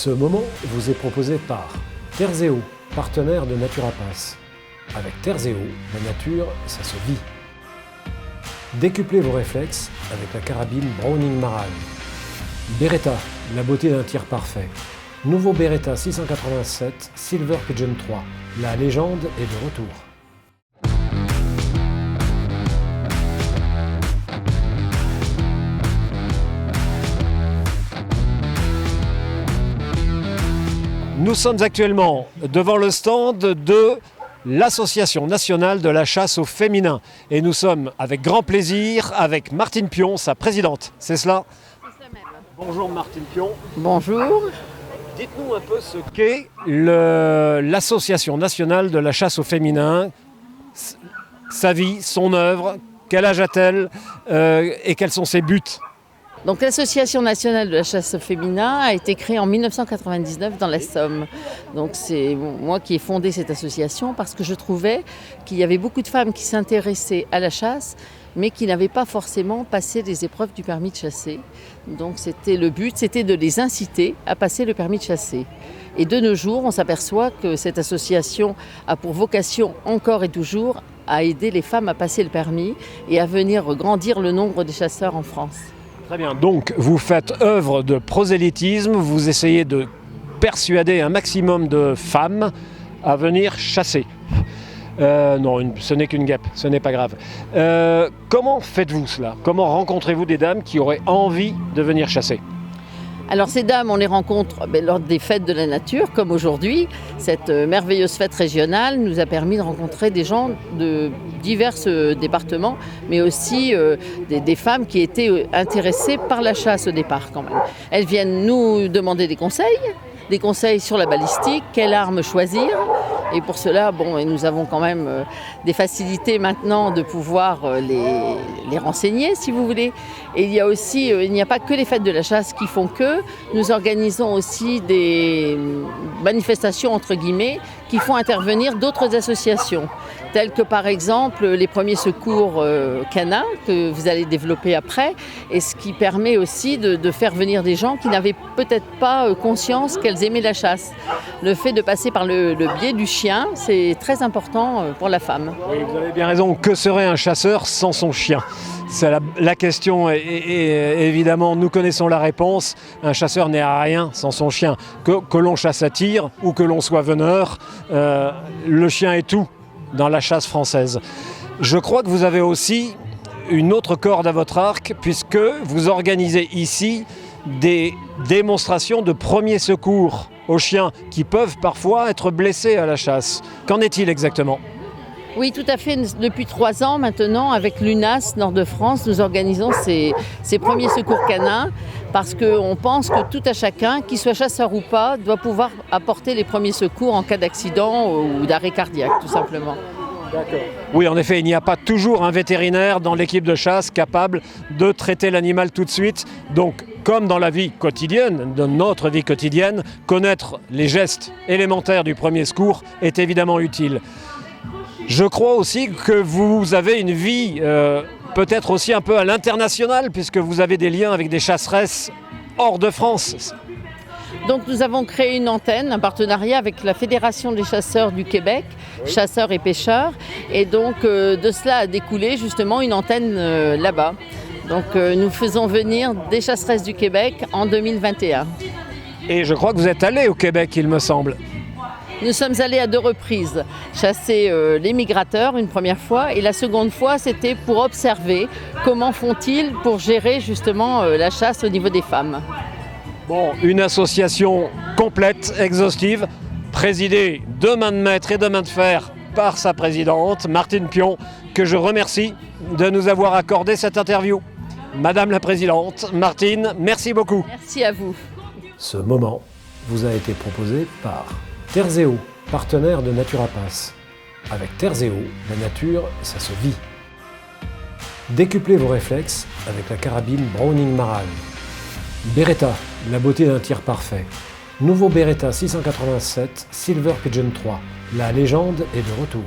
Ce moment vous est proposé par Terzeo, partenaire de Naturapass. Avec Terzeo, la nature, ça se vit. Décuplez vos réflexes avec la carabine Browning Marane. Beretta, la beauté d'un tir parfait. Nouveau Beretta 687 Silver Pigeon 3. La légende est de retour. Nous sommes actuellement devant le stand de l'Association nationale de la chasse au féminin. Et nous sommes avec grand plaisir avec Martine Pion, sa présidente. C'est cela ? C'est ça même. Bonjour Martine Pion. Bonjour. Dites-nous un peu ce qu'est l'Association nationale de la chasse au féminin, sa vie, son œuvre, quel âge a-t-elle et quels sont ses buts ? Donc l'Association nationale de la chasse au féminin a été créée en 1999 dans la Somme. Donc c'est moi qui ai fondé cette association parce que je trouvais qu'il y avait beaucoup de femmes qui s'intéressaient à la chasse mais qui n'avaient pas forcément passé les épreuves du permis de chasser. Donc le but, c'était de les inciter à passer le permis de chasser. Et de nos jours, on s'aperçoit que cette association a pour vocation encore et toujours à aider les femmes à passer le permis et à venir grandir le nombre des chasseurs en France. Très bien, donc vous faites œuvre de prosélytisme, vous essayez de persuader un maximum de femmes à venir chasser. Non, ce n'est qu'une guêpe, ce n'est pas grave. Comment faites-vous cela ? Comment rencontrez-vous des dames qui auraient envie de venir chasser ? Alors ces dames, on les rencontre lors des fêtes de la nature, comme aujourd'hui. Cette merveilleuse fête régionale nous a permis de rencontrer des gens de divers départements, mais aussi des femmes qui étaient intéressées par la chasse au départ quand même. Elles viennent nous demander des conseils sur la balistique, quelle arme choisir. Et pour cela, nous avons quand même des facilités maintenant de pouvoir les renseigner, si vous voulez. Et il n'y a pas que les fêtes de la chasse qui font que. Nous organisons aussi des manifestations, entre guillemets, qui font intervenir d'autres associations, telles que par exemple les premiers secours canins, que vous allez développer après, et ce qui permet aussi de faire venir des gens qui n'avaient peut-être pas conscience qu'elles aimaient la chasse. Le fait de passer par le biais du chien, c'est très important pour la femme. Oui, vous avez bien raison. Que serait un chasseur sans son chien ? C'est la question est évidemment, nous connaissons la réponse. Un chasseur n'est à rien sans son chien. Que l'on chasse à tir ou que l'on soit veneur, le chien est tout dans la chasse française. Je crois que vous avez aussi une autre corde à votre arc puisque vous organisez ici des démonstrations de premiers secours aux chiens qui peuvent parfois être blessés à la chasse. Qu'en est-il exactement ? Oui, tout à fait. Depuis 3 ans maintenant, avec l'UNAS Nord de France, nous organisons ces premiers secours canins parce qu'on pense que tout à chacun, qu'il soit chasseur ou pas, doit pouvoir apporter les premiers secours en cas d'accident ou d'arrêt cardiaque, tout simplement. D'accord. Oui, en effet, il n'y a pas toujours un vétérinaire dans l'équipe de chasse capable de traiter l'animal tout de suite. Donc, comme dans la vie quotidienne, dans notre vie quotidienne, connaître les gestes élémentaires du premier secours est évidemment utile. Je crois aussi que vous avez une vie peut-être aussi un peu à l'international, puisque vous avez des liens avec des chasseresses hors de France. Donc nous avons créé une antenne, un partenariat avec la Fédération des chasseurs du Québec, oui. Chasseurs et pêcheurs. Et donc de cela a découlé justement une antenne là-bas. Donc nous faisons venir des chasseresses du Québec en 2021. Et je crois que vous êtes allé au Québec, il me semble. Nous sommes allés à 2 reprises chasser les migrateurs une première fois et la seconde fois c'était pour observer comment font-ils pour gérer justement la chasse au niveau des femmes. Bon, une association complète, exhaustive, présidée de main de maître et de main de fer par sa présidente, Martine Pion, que je remercie de nous avoir accordé cette interview. Madame la Présidente, Martine, merci beaucoup. Merci à vous. Ce moment vous a été proposé par Terzeo, partenaire de Naturapass. Avec Terzeo, la nature, ça se vit. Décuplez vos réflexes avec la carabine Browning Marane. Beretta, la beauté d'un tir parfait. Nouveau Beretta 687 Silver Pigeon 3. La légende est de retour.